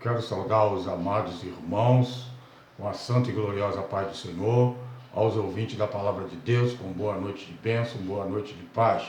quero saudar os amados irmãos com a santa e gloriosa paz do Senhor, aos ouvintes da Palavra de Deus, com boa noite de bênção, boa noite de paz.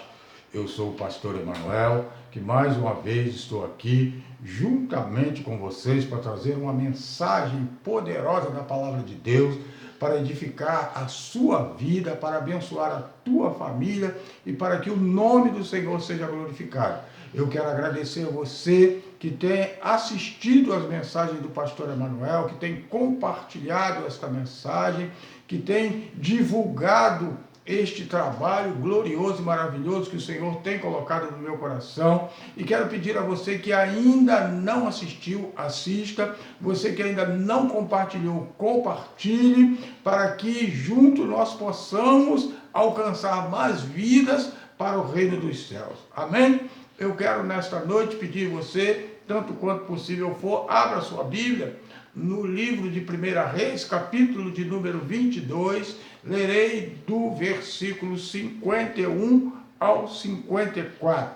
Eu sou o pastor Emanuel, que mais uma vez estou aqui juntamente com vocês para trazer uma mensagem poderosa da Palavra de Deus, para edificar a sua vida, para abençoar a tua família e para que o nome do Senhor seja glorificado. Eu quero agradecer a você que tem assistido às mensagens do pastor Emanuel, que tem compartilhado esta mensagem, que tem divulgado este trabalho glorioso e maravilhoso que o Senhor tem colocado no meu coração. E quero pedir a você que ainda não assistiu, assista. Você que ainda não compartilhou, compartilhe, para que juntos nós possamos alcançar mais vidas para o reino dos céus. Amém? Eu quero nesta noite pedir a você, tanto quanto possível for, abra sua Bíblia no livro de 1 Reis, capítulo de número 22, lerei do versículo 51 ao 54.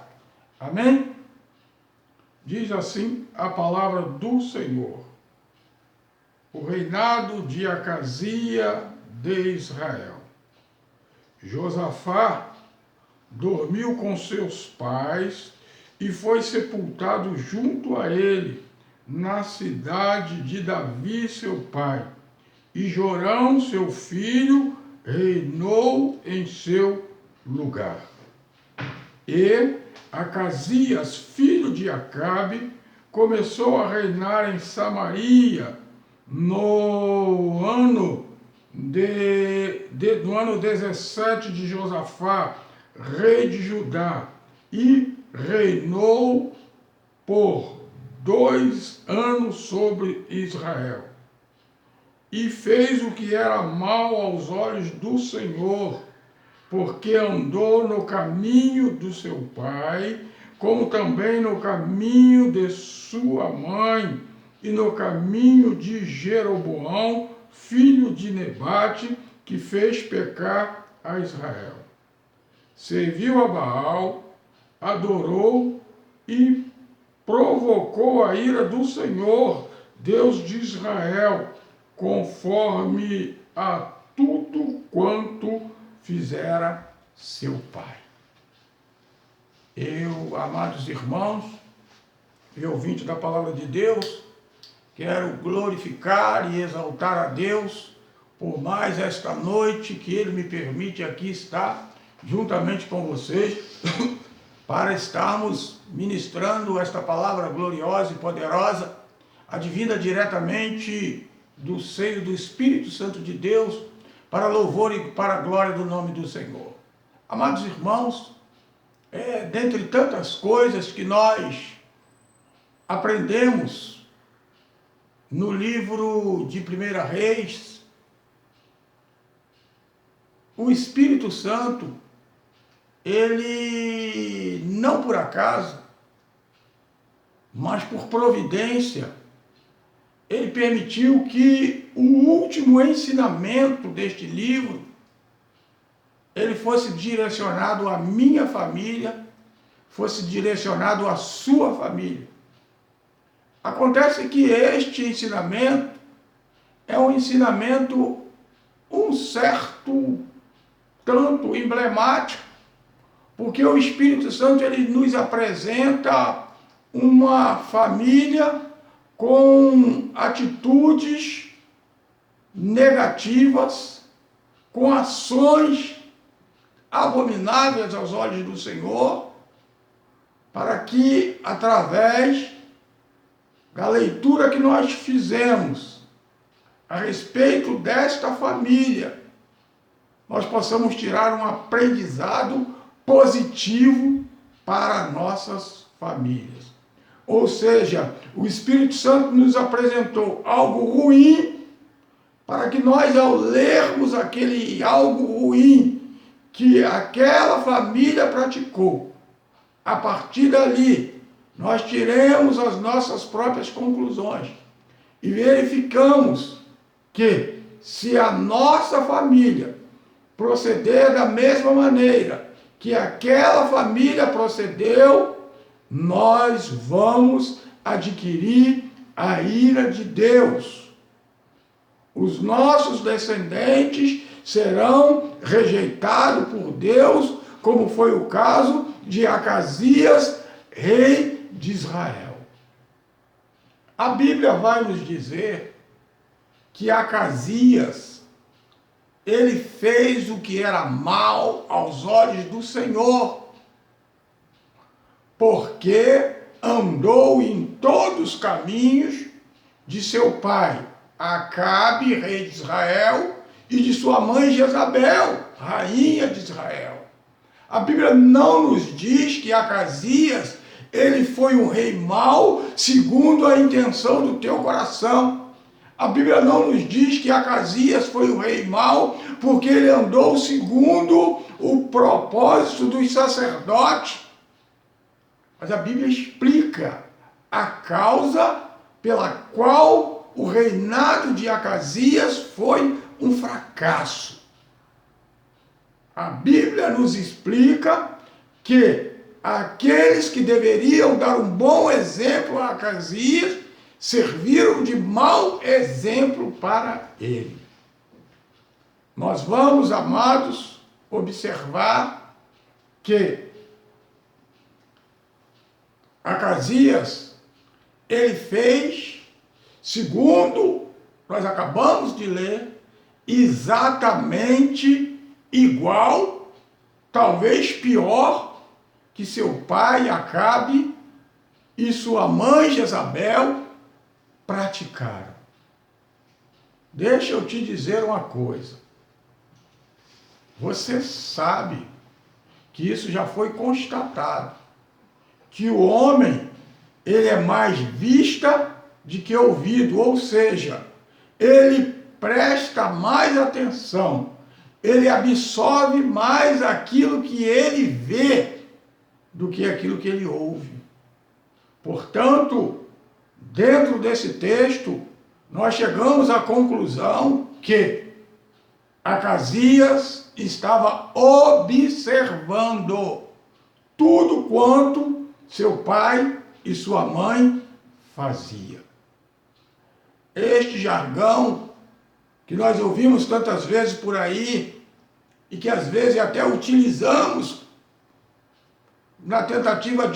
Amém? Diz assim a palavra do Senhor: o reinado de Acazia de Israel. Josafá dormiu com seus pais e foi sepultado junto a ele, na cidade de Davi, seu pai. E Jorão, seu filho, reinou em seu lugar. E Acazias, filho de Acabe, começou a reinar em Samaria no ano 17 de Josafá, rei de Judá, e reinou por 2 anos sobre Israel. E fez o que era mal aos olhos do Senhor, porque andou no caminho do seu pai, como também no caminho de sua mãe, e no caminho de Jeroboão, filho de Nebate, que fez pecar a Israel. Serviu a Baal, adorou e provocou a ira do Senhor, Deus de Israel, conforme a tudo quanto fizera seu pai. Eu, amados irmãos e ouvintes da palavra de Deus, quero glorificar e exaltar a Deus por mais esta noite que Ele me permite aqui estar juntamente com vocês, para estarmos ministrando esta palavra gloriosa e poderosa, advinda diretamente do seio do Espírito Santo de Deus, para louvor e para a glória do nome do Senhor. Amados irmãos, dentre tantas coisas que nós aprendemos no livro de 1 Reis, o Espírito Santo, ele não por acaso, mas por providência, ele permitiu que o último ensinamento deste livro, ele fosse direcionado à minha família, fosse direcionado à sua família. Acontece que este ensinamento é um ensinamento um certo tanto emblemático, porque o Espírito Santo ele nos apresenta uma família com atitudes negativas, com ações abomináveis aos olhos do Senhor, para que, através da leitura que nós fizemos a respeito desta família, nós possamos tirar um aprendizado positivo para nossas famílias. Ou seja, o Espírito Santo nos apresentou algo ruim, para que nós, ao lermos aquele algo ruim que aquela família praticou, a partir dali, nós tiremos as nossas próprias conclusões e verificamos que, se a nossa família proceder da mesma maneira que aquela família procedeu, nós vamos adquirir a ira de Deus. Os nossos descendentes serão rejeitados por Deus, como foi o caso de Acasias, rei de Israel. A Bíblia vai nos dizer que Acasias, ele fez o que era mal aos olhos do Senhor, porque andou em todos os caminhos de seu pai, Acabe, rei de Israel, e de sua mãe Jezabel, rainha de Israel. A Bíblia não nos diz que Acasias, ele foi um rei mau, segundo a intenção do teu coração. A Bíblia não nos diz que Acasias foi um rei mau, porque ele andou segundo o propósito dos sacerdotes. Mas a Bíblia explica a causa pela qual o reinado de Acasias foi um fracasso. A Bíblia nos explica que aqueles que deveriam dar um bom exemplo a Acasias serviram de mau exemplo para ele. Nós vamos, amados, observar que Acasias, ele fez, segundo nós acabamos de ler, exatamente igual, talvez pior, que seu pai Acabe e sua mãe Jezabel praticaram. Deixa eu te dizer uma coisa. Você sabe que isso já foi constatado, que o homem, ele é mais vista do que ouvido, ou seja, ele presta mais atenção, ele absorve mais aquilo que ele vê do que aquilo que ele ouve. Portanto, dentro desse texto, nós chegamos à conclusão que Acasias estava observando tudo quanto seu pai e sua mãe faziam. Este jargão que nós ouvimos tantas vezes por aí e que às vezes até utilizamos na tentativa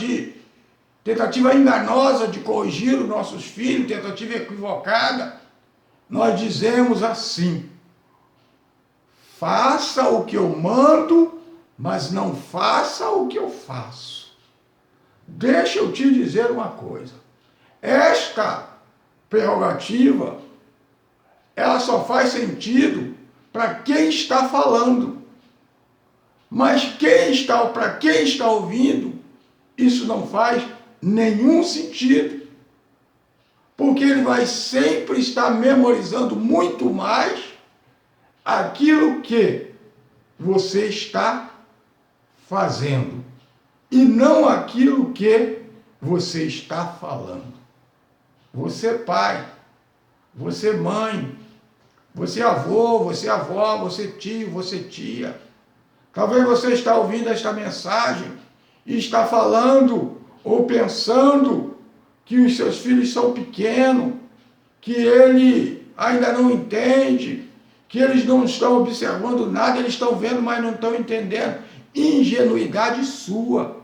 enganosa de corrigir os nossos filhos, tentativa equivocada, nós dizemos assim: faça o que eu mando, mas não faça o que eu faço. Deixa eu te dizer uma coisa. Esta prerrogativa, ela só faz sentido para quem está falando. Mas para quem está ouvindo, isso não faz nenhum sentido. Porque ele vai sempre estar memorizando muito mais aquilo que você está fazendo e não aquilo que você está falando. Você pai, você mãe, você avô, você avó, você tio, você tia. Talvez você está ouvindo esta mensagem e está falando ou pensando que os seus filhos são pequenos, que ele ainda não entende, que eles não estão observando nada, eles estão vendo, mas não estão entendendo. Ingenuidade sua.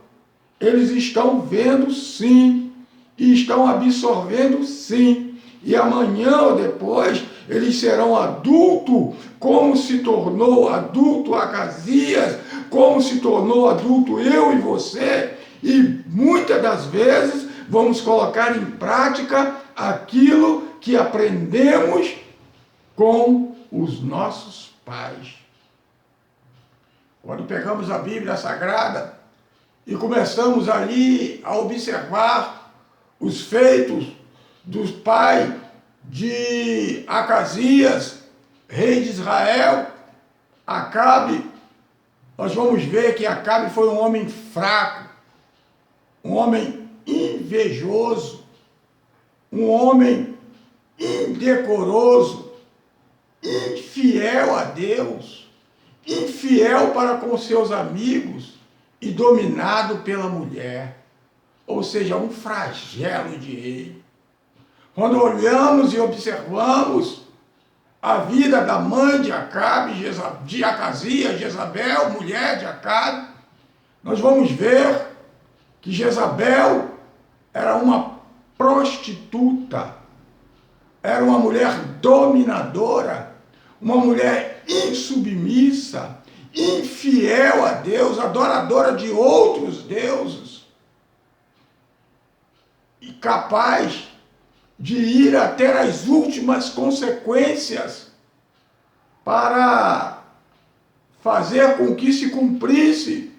Eles estão vendo sim, e estão absorvendo sim. E amanhã ou depois, eles serão adultos, como se tornou adulto Acasias, como se tornou adulto eu e você. E muitas das vezes vamos colocar em prática aquilo que aprendemos com os nossos pais. Quando pegamos a Bíblia Sagrada e começamos ali a observar os feitos dos pais de Acasias, rei de Israel, Acabe, nós vamos ver que Acabe foi um homem fraco, um homem invejoso, um homem indecoroso, infiel a Deus, infiel para com seus amigos e dominado pela mulher, ou seja, um flagelo de rei. Quando olhamos e observamos a vida da mãe de Acabe, de Acasias, Jezabel, mulher de Acabe, nós vamos ver que Jezabel era uma prostituta, era uma mulher dominadora, uma mulher insubmissa, infiel a Deus, adoradora de outros deuses, e capaz de ir até as últimas consequências para fazer com que se cumprisse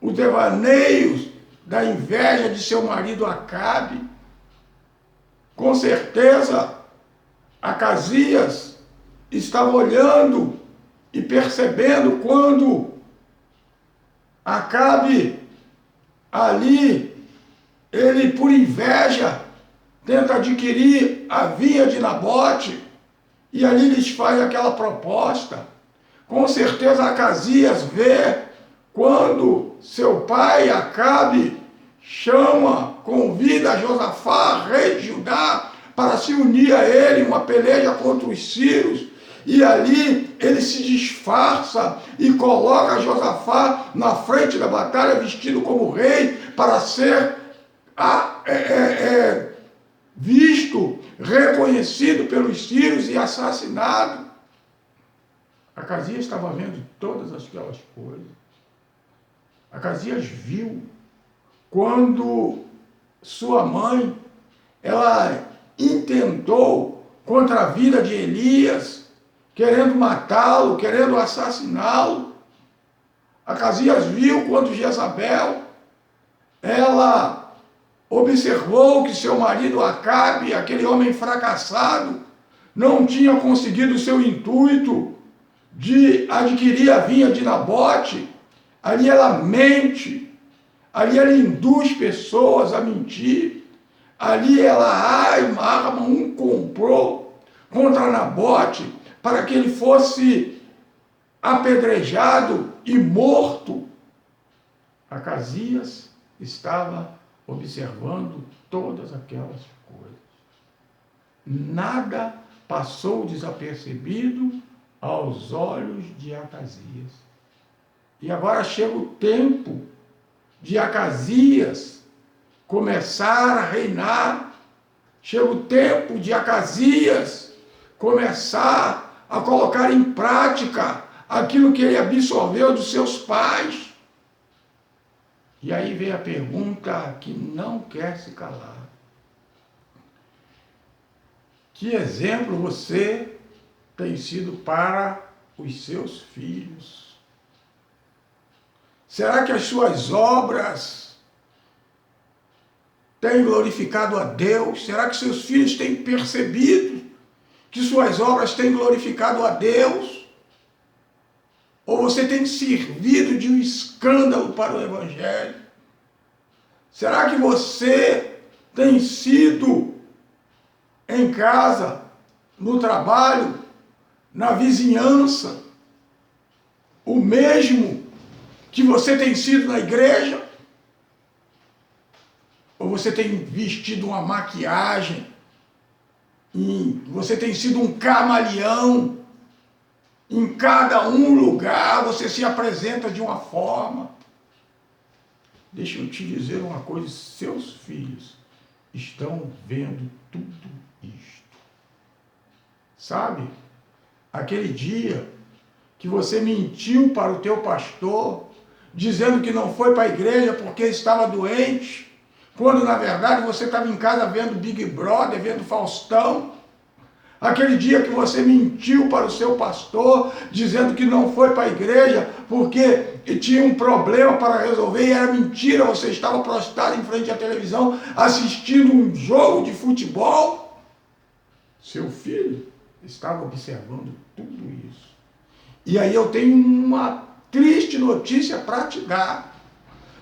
os devaneios da inveja de seu marido Acabe. Com certeza, Acasias estava olhando e percebendo quando Acabe ali, ele por inveja tenta adquirir a vinha de Nabote e ali lhes faz aquela proposta. Com certeza Acasias vê quando seu pai Acabe convida Josafá, rei de Judá, para se unir a ele em uma peleja contra os sírios, e ali ele se disfarça e coloca Josafá na frente da batalha, vestido como rei, para ser visto, reconhecido pelos sírios e assassinado. Acasias estava vendo todas aquelas coisas. Acasias viu quando sua mãe, ela intentou contra a vida de Elias, querendo matá-lo, querendo assassiná-lo. Acasias viu quando Jezabel, ela observou que seu marido Acabe, aquele homem fracassado, não tinha conseguido o seu intuito de adquirir a vinha de Nabote. Ali ela mente, ali ela induz pessoas a mentir, ali ela arma um complô contra Nabote para que ele fosse apedrejado e morto. Acasias estava observando todas aquelas coisas. Nada passou desapercebido aos olhos de Acasias. E agora chega o tempo de Acasias começar a reinar. Chega o tempo de Acasias começar a colocar em prática aquilo que ele absorveu dos seus pais. E aí vem a pergunta que não quer se calar. Que exemplo você tem sido para os seus filhos? Será que as suas obras têm glorificado a Deus? Será que seus filhos têm percebido que suas obras têm glorificado a Deus? Ou você tem servido de um escândalo para o Evangelho? Será que você tem sido em casa, no trabalho, na vizinhança, o mesmo que você tem sido na igreja? Ou você tem vestido uma maquiagem, você tem sido um camaleão, em cada um lugar você se apresenta de uma forma? Deixa eu te dizer uma coisa, seus filhos estão vendo tudo isto. Sabe, aquele dia que você mentiu para o teu pastor, dizendo que não foi para a igreja porque estava doente, quando na verdade você estava em casa vendo Big Brother, vendo Faustão. Aquele dia que você mentiu para o seu pastor, dizendo que não foi para a igreja porque tinha um problema para resolver e era mentira, você estava prostrado em frente à televisão assistindo um jogo de futebol. Seu filho estava observando tudo isso. E aí eu tenho uma triste notícia para te dar.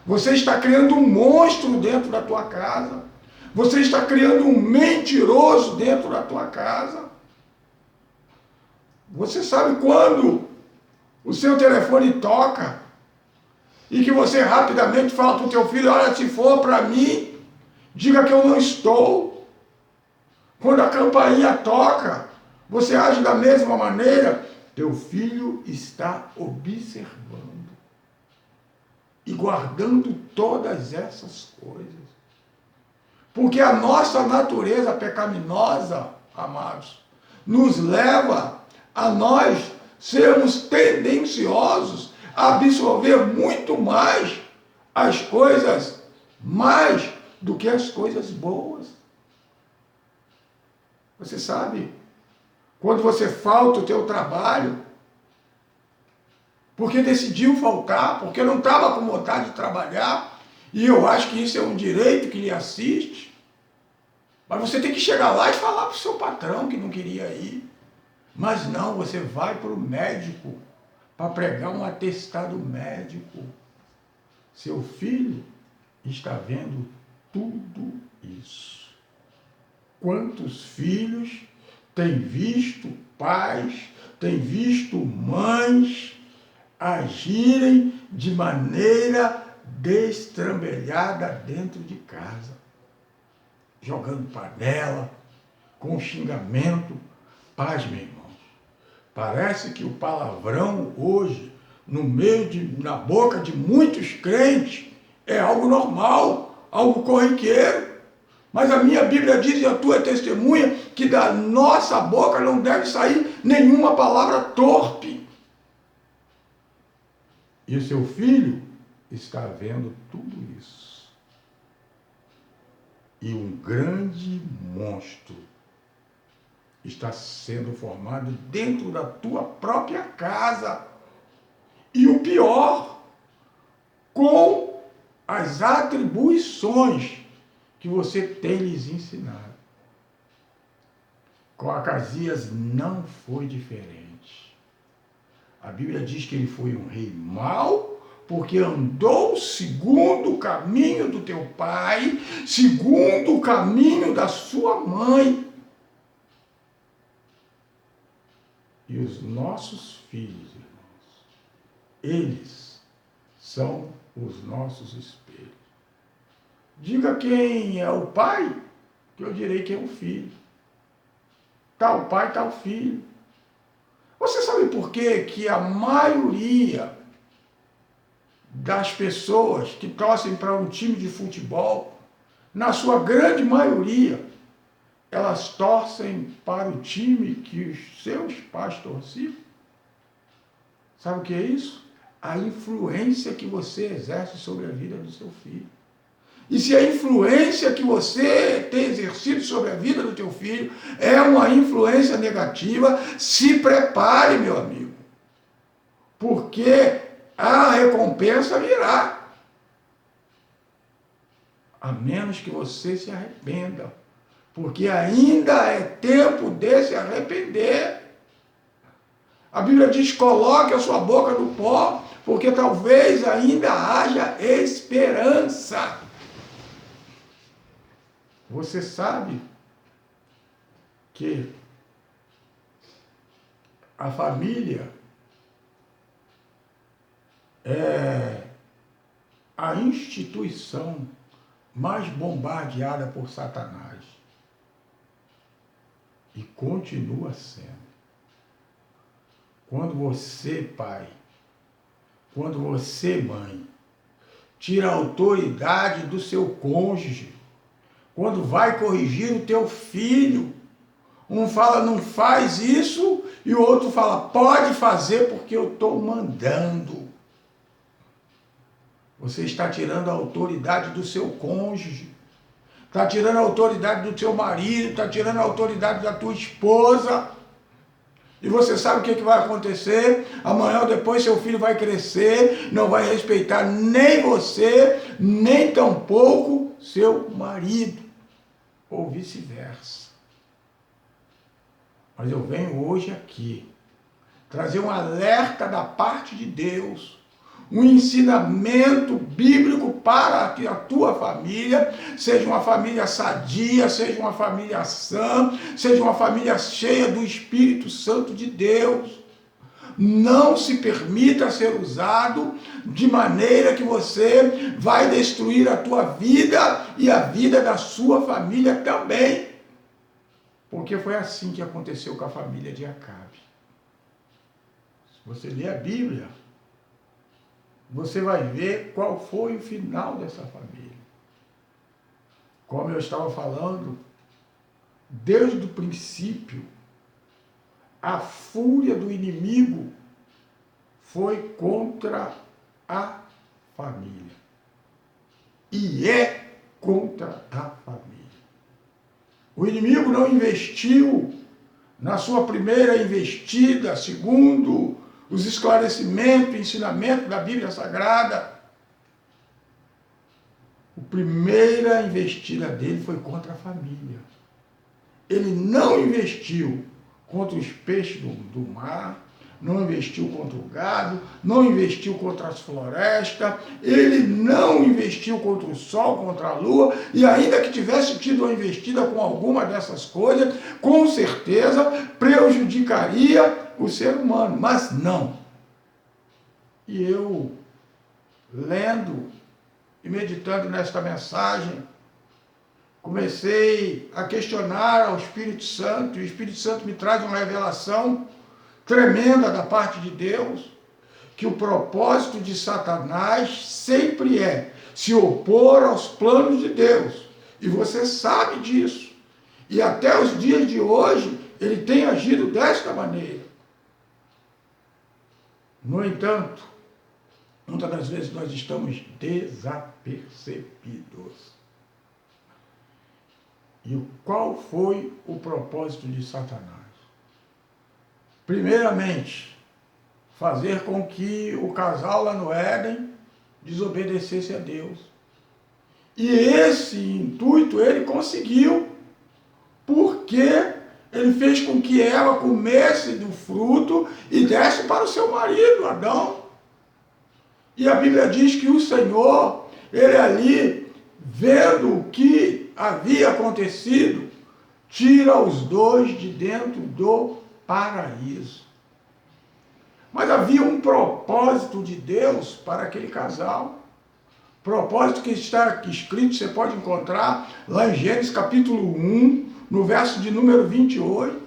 Você está criando um monstro dentro da tua casa. Você está criando um mentiroso dentro da tua casa. Você sabe quando o seu telefone toca e que você rapidamente fala para o teu filho: olha, se for para mim, diga que eu não estou. Quando a campainha toca, você age da mesma maneira? Teu filho está observando e guardando todas essas coisas. Porque a nossa natureza pecaminosa, amados, nos leva a nós sermos tendenciosos a absorver muito mais as coisas, mais do que as coisas boas. Você sabe, quando você falta o teu trabalho, porque decidiu faltar, porque não estava com vontade de trabalhar, e eu acho que isso é um direito que lhe assiste, mas você tem que chegar lá e falar para o seu patrão que não queria ir. Mas não, você vai para o médico para pregar um atestado médico. Seu filho está vendo tudo isso. Quantos filhos têm visto pais, têm visto mães agirem de maneira destrambelhada dentro de casa, jogando panela, com xingamento. Paz, meu irmão. Parece que o palavrão hoje, na boca de muitos crentes, é algo normal, algo corriqueiro. Mas a minha Bíblia diz, e a tua testemunha, que da nossa boca não deve sair nenhuma palavra torpe. E o seu filho está vendo tudo isso. E um grande monstro está sendo formado dentro da tua própria casa. E o pior, com as atribuições que você tem lhes ensinado. Com Acasias não foi diferente. A Bíblia diz que ele foi um rei mau, porque andou segundo o caminho do teu pai, segundo o caminho da sua mãe. E os nossos filhos, irmãos, eles são os nossos espelhos. Diga quem é o pai, que eu direi quem é o filho. Tal pai, tal filho. Você sabe por quê que a maioria das pessoas que torcem para um time de futebol, na sua grande maioria, elas torcem para o time que os seus pais torciam? Sabe o que é isso? A influência que você exerce sobre a vida do seu filho. E se a influência que você tem exercido sobre a vida do teu filho é uma influência negativa, se prepare, meu amigo. Porque a recompensa virá. A menos que você se arrependa. Porque ainda é tempo de se arrepender. A Bíblia diz, coloque a sua boca no pó, porque talvez ainda haja esperança. Você sabe que a família é a instituição mais bombardeada por Satanás. E continua sendo. Quando você, pai, quando você, mãe, tira a autoridade do seu cônjuge, quando vai corrigir o teu filho, um fala, não faz isso, e o outro fala, pode fazer porque eu estou mandando. Você está tirando a autoridade do seu cônjuge, está tirando a autoridade do seu marido, está tirando a autoridade da tua esposa. E você sabe o que vai acontecer? Amanhã ou depois seu filho vai crescer, não vai respeitar nem você, nem tampouco seu marido. Ou vice-versa. Mas eu venho hoje aqui trazer um alerta da parte de Deus, um ensinamento bíblico para que a tua família seja uma família sadia, seja uma família sã, seja uma família cheia do Espírito Santo de Deus. Não se permita ser usado de maneira que você vai destruir a tua vida e a vida da sua família também. Porque foi assim que aconteceu com a família de Acabe. Se você ler a Bíblia, você vai ver qual foi o final dessa família. Como eu estava falando, desde o princípio, a fúria do inimigo foi contra a família. E é contra a família. O inimigo não investiu na sua primeira investida, segundo os esclarecimentos e ensinamentos da Bíblia Sagrada. A primeira investida dele foi contra a família. Ele não investiu contra os peixes do mar, não investiu contra o gado, não investiu contra as florestas, ele não investiu contra o sol, contra a lua, e ainda que tivesse tido uma investida com alguma dessas coisas, com certeza prejudicaria o ser humano, mas não. E eu, lendo e meditando nesta mensagem, comecei a questionar ao Espírito Santo, e o Espírito Santo me traz uma revelação tremenda da parte de Deus, que o propósito de Satanás sempre é se opor aos planos de Deus. E você sabe disso. E até os dias de hoje, ele tem agido desta maneira. No entanto, muitas das vezes nós estamos desapercebidos. E qual foi o propósito de Satanás? Primeiramente, fazer com que o casal lá no Éden desobedecesse a Deus. E esse intuito ele conseguiu, porque ele fez com que ela comesse do fruto e desse para o seu marido, Adão. E a Bíblia diz que o Senhor, ele ali, vendo o que havia acontecido, tira os dois de dentro do paraíso. Mas havia um propósito de Deus para aquele casal. Propósito que está aqui escrito, você pode encontrar lá em Gênesis capítulo 1, no verso de número 28,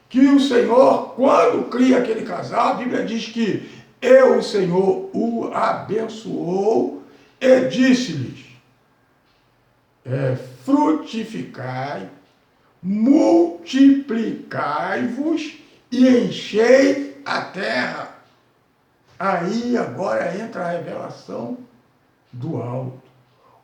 que o Senhor, quando cria aquele casal, a Bíblia diz que o Senhor o abençoou e disse-lhes, frutificai, multiplicai-vos e enchei a terra. Aí agora entra a revelação do alto.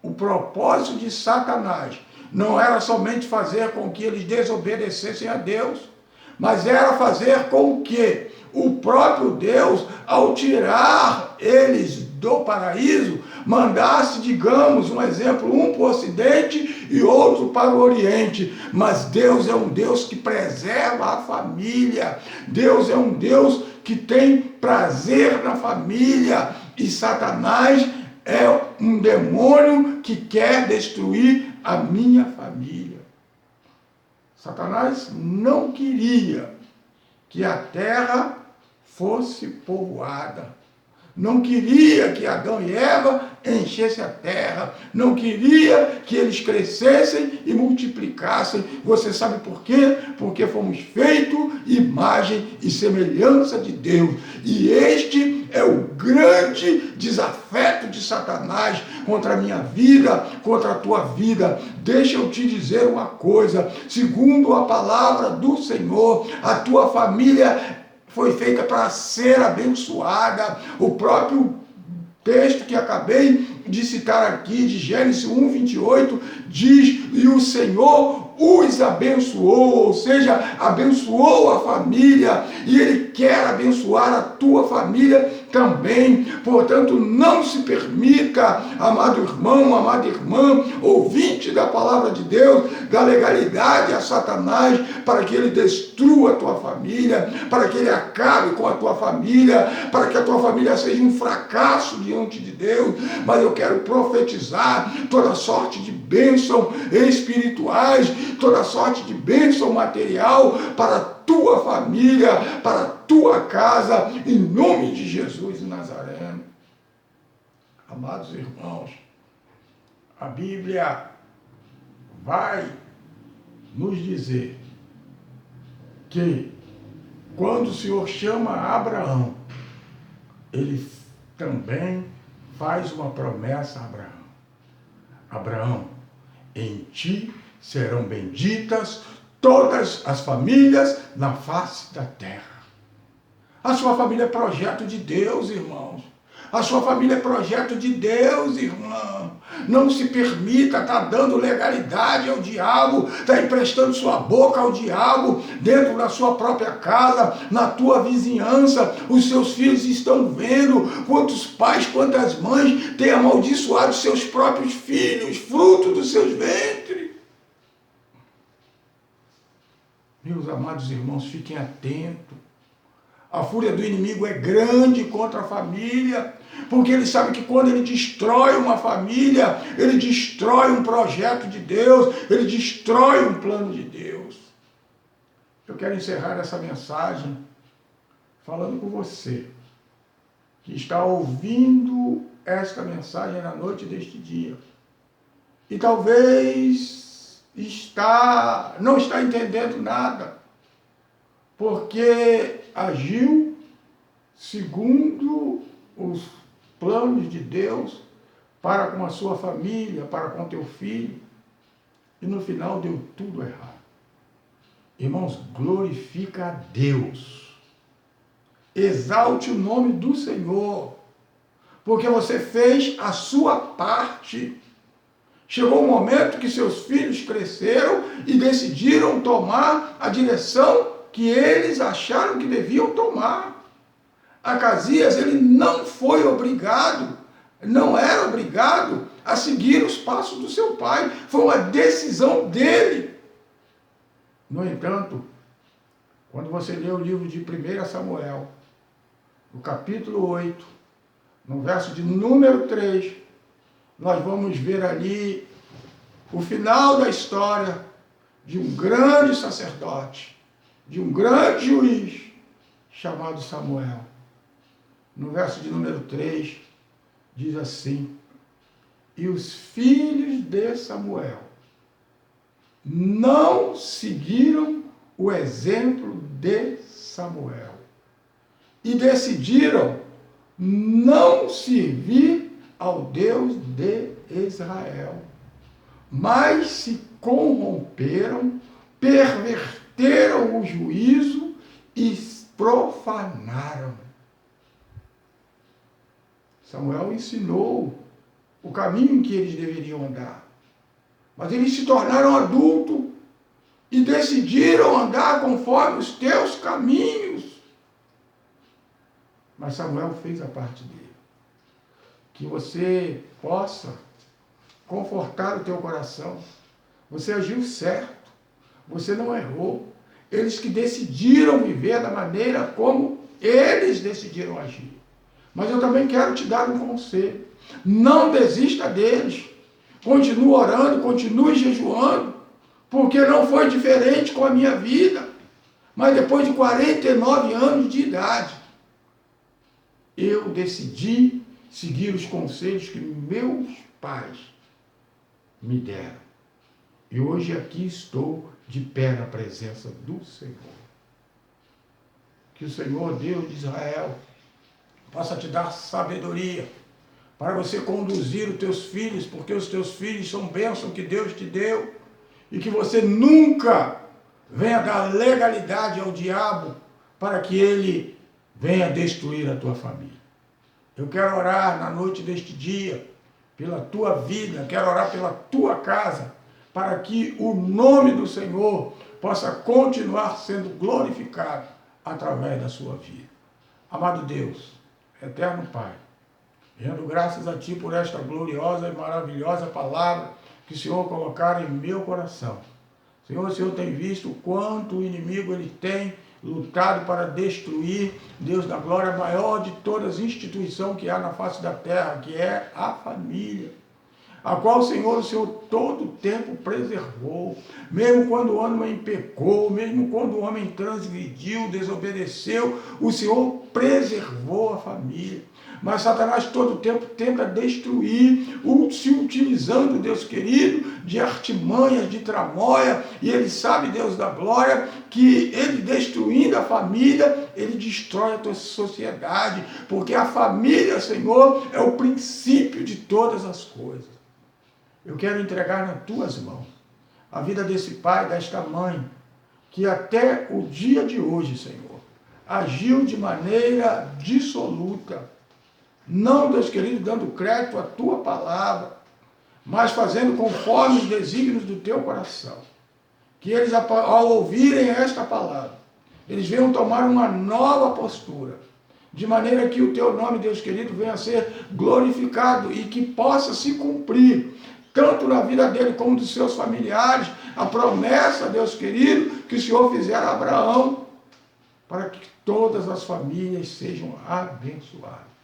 O propósito de Satanás não era somente fazer com que eles desobedecessem a Deus, mas era fazer com que o próprio Deus, ao tirar eles do paraíso, mandasse, digamos, um exemplo, um para o ocidente e outro para o oriente. Mas Deus é um Deus que preserva a família. Deus é um Deus que tem prazer na família. E Satanás é um demônio que quer destruir a minha família. Satanás não queria que a terra fosse povoada. Não queria que Adão e Eva enchessem a terra. Não queria que eles crescessem e multiplicassem. Você sabe por quê? Porque fomos feitos imagem e semelhança de Deus. E este é o grande desafeto de Satanás contra a minha vida, contra a tua vida. Deixa eu te dizer uma coisa. Segundo a palavra do Senhor, a tua família foi feita para ser abençoada. O próprio texto que acabei de citar aqui, de Gênesis 1, 28, diz, e o Senhor os abençoou, ou seja, abençoou a família, e Ele quer abençoar a tua família também. Portanto, não se permita, amado irmão, amada irmã, ouvinte da palavra de Deus, da legalidade a Satanás, para que ele destrua a tua família, para que ele acabe com a tua família, para que a tua família seja um fracasso diante de Deus. Mas eu quero profetizar toda sorte de bênção espirituais, toda sorte de bênção material para a tua família, para a tua casa, em nome de Jesus Nazareno. Amados irmãos, a Bíblia vai nos dizer que quando o Senhor chama Abraão, ele também faz uma promessa a Abraão. Abraão, em ti serão benditas todas as famílias na face da terra. A sua família é projeto de Deus, irmãos. A sua família é projeto de Deus, irmão. Não se permita estar dando legalidade ao diabo, estar emprestando sua boca ao diabo, dentro da sua própria casa, na tua vizinhança. Os seus filhos estão vendo quantos pais, quantas mães têm amaldiçoado seus próprios filhos, fruto dos seus ventres. Meus amados irmãos, fiquem atentos. A fúria do inimigo é grande contra a família, porque ele sabe que quando ele destrói uma família, ele destrói um projeto de Deus, ele destrói um plano de Deus. Eu quero encerrar essa mensagem falando com você, que está ouvindo esta mensagem na noite deste dia, e talvez não está entendendo nada, porque agiu segundo os planos de Deus para com a sua família, para com teu filho, e no final deu tudo errado. Irmãos, glorifica a Deus, exalte o nome do Senhor, porque você fez a sua parte. Chegou o momento que seus filhos cresceram e decidiram tomar a direção que eles acharam que deviam tomar. Acasias, ele não foi obrigado, não era obrigado a seguir os passos do seu pai. Foi uma decisão dele. No entanto, quando você lê o livro de 1 Samuel, no capítulo 8, no verso de número 3, nós vamos ver ali o final da história de um grande sacerdote, de um grande juiz, chamado Samuel. No verso de número 3, diz assim: e os filhos de Samuel não seguiram o exemplo de Samuel e decidiram não servir ao Deus de Israel, mas se corromperam, perverteram o juízo e profanaram. Samuel ensinou o caminho que eles deveriam andar, mas eles se tornaram adultos e decidiram andar conforme os teus caminhos. Mas Samuel fez a parte dele. Que você possa confortar o teu coração. Você agiu certo, você não errou. Eles que decidiram viver da maneira como eles decidiram agir. Mas eu também quero te dar um conselho. Não desista deles. Continue orando, continue jejuando, porque não foi diferente com a minha vida. Mas depois de 49 anos de idade, eu decidi seguir os conselhos que meus pais me deram. E hoje aqui estou de pé na presença do Senhor. Que o Senhor, Deus de Israel, possa te dar sabedoria para você conduzir os teus filhos, porque os teus filhos são bênção que Deus te deu, e que você nunca venha dar legalidade ao diabo para que ele venha destruir a tua família. Eu quero orar na noite deste dia pela tua vida, quero orar pela tua casa, para que o nome do Senhor possa continuar sendo glorificado através da sua vida. Amado Deus, eterno Pai, rendo graças a Ti por esta gloriosa e maravilhosa palavra que o Senhor colocar em meu coração. Senhor, o Senhor tem visto o quanto o inimigo ele tem lutado para destruir, Deus da glória, a maior de todas as instituições que há na face da terra, que é a família. a qual o Senhor todo o tempo preservou, mesmo quando o homem pecou, mesmo quando o homem transgrediu, desobedeceu, o Senhor preservou a família. Mas Satanás todo o tempo tenta destruir, se utilizando, Deus querido, de artimanhas, de tramóia, e ele sabe, Deus da glória, que ele destruindo a família, ele destrói a tua sociedade, porque a família, Senhor, é o princípio de todas as coisas. Eu quero entregar nas tuas mãos a vida desse pai, desta mãe, que até o dia de hoje, Senhor, agiu de maneira dissoluta, não, Deus querido, dando crédito à tua palavra, mas fazendo conforme os desígnios do teu coração. Que eles, ao ouvirem esta palavra, eles venham tomar uma nova postura, de maneira que o teu nome, Deus querido, venha a ser glorificado e que possa se cumprir, tanto na vida dele como dos seus familiares, a promessa, Deus querido, que o Senhor fizera a Abraão, para que todas as famílias sejam abençoadas.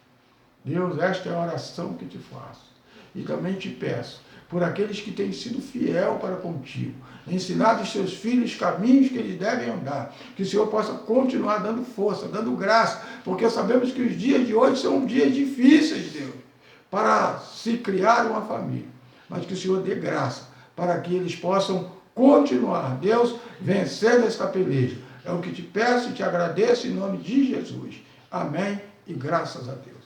Deus, esta é a oração que te faço. E também te peço, por aqueles que têm sido fiel para contigo, ensinado os seus filhos caminhos que eles devem andar, que o Senhor possa continuar dando força, dando graça, porque sabemos que os dias de hoje são dias difíceis, Deus, para se criar uma família, mas que o Senhor dê graça, para que eles possam continuar, Deus, vencendo esta peleja. É o que te peço e te agradeço em nome de Jesus. Amém e graças a Deus.